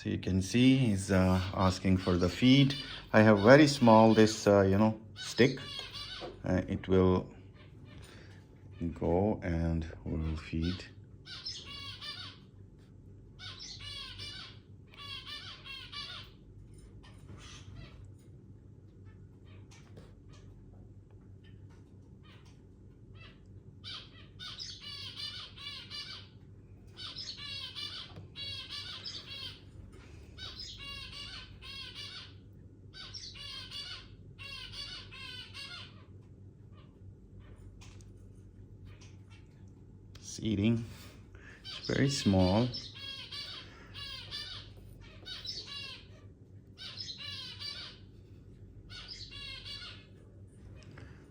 So you can see he's asking for the feed. I have very small this stick. It will go and will feed. It's eating. It's very small.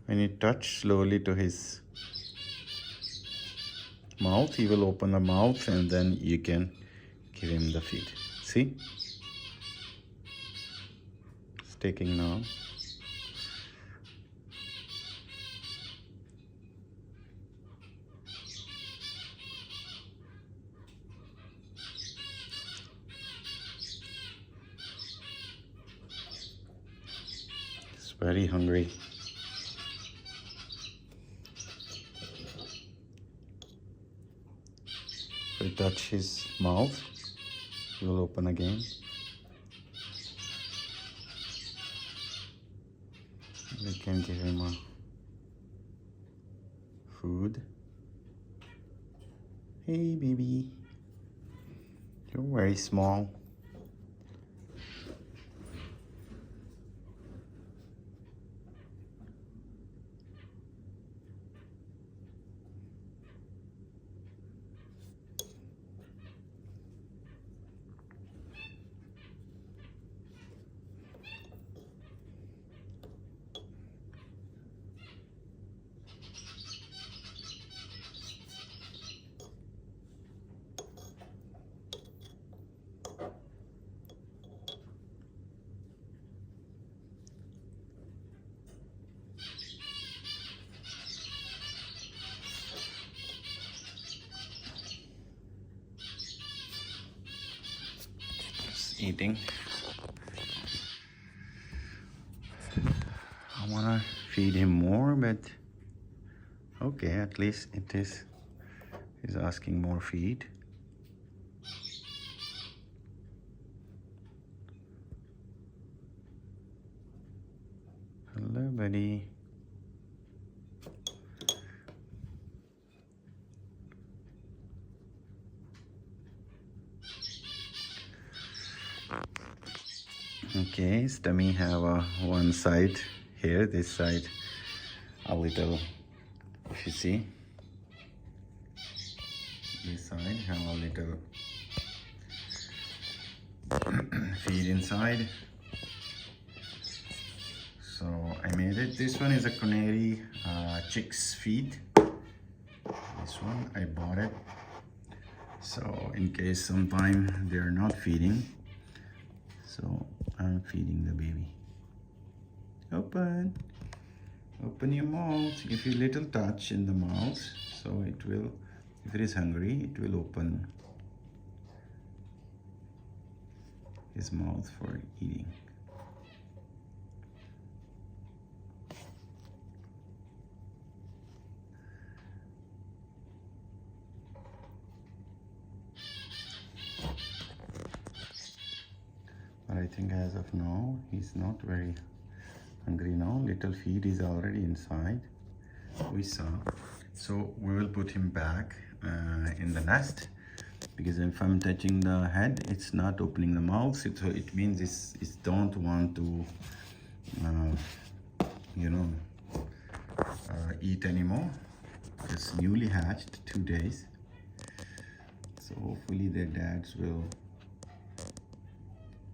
When you touch slowly to his mouth, he will open the mouth and then you can give him the feed. See? It's taking now. It's very hungry. If I touch his mouth, he will open again. We can give him a food. Hey baby, you're very small. Eating. I wanna feed him more, but okay, at least it is. He's asking more feed. Hello, buddy. Okay, stomach have one side here, this side a little, if you see, this side have a little feed inside. So I made it. This one is a canary chicks feed. This one I bought it. So in case sometime they're not feeding, so I'm feeding the baby. Open your mouth. Give you a little touch in the mouth, so it will, if it is hungry, it will open his mouth for eating. But I think as of now, he's not very hungry now. Little feed is already inside, we saw. So we will put him back in the nest, because if I'm touching the head, it's not opening the mouth. So it means it don't want to, eat anymore. It's newly hatched, 2 days. So hopefully their dads will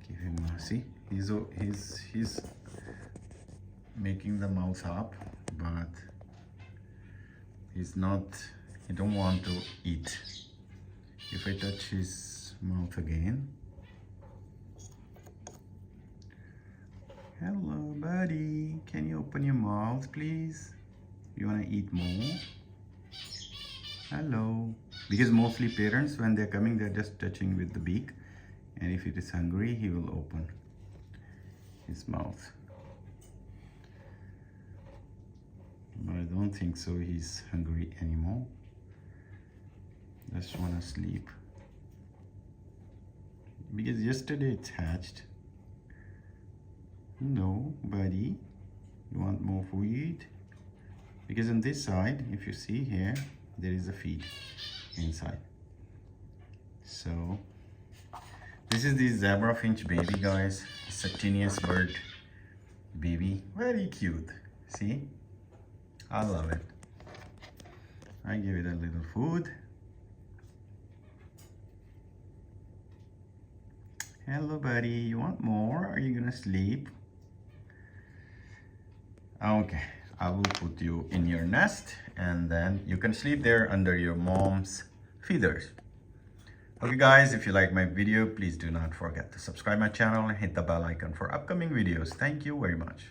give him a, see, he's making the mouth up, but he don't want to eat. If I touch his mouth again. Hello buddy, can you open your mouth please? You wanna eat more? Hello. Because mostly parents, when they're coming, they're just touching with the beak, And if it is hungry, he will open his mouth. But I don't think so he's hungry anymore. Just wanna sleep. Because yesterday it hatched. No, buddy, you want more food? Because on this side, if you see here, there is a feed inside. So this is the zebra finch baby, guys. It's a tiniest bird baby, very cute. See, I love it. I give it a little food. Hello, buddy, you want more? Are you gonna sleep? Okay, I will put you in your nest and then you can sleep there under your mom's feathers. Okay guys, if you like my video, please do not forget to subscribe my channel and hit the bell icon for upcoming videos. Thank you very much.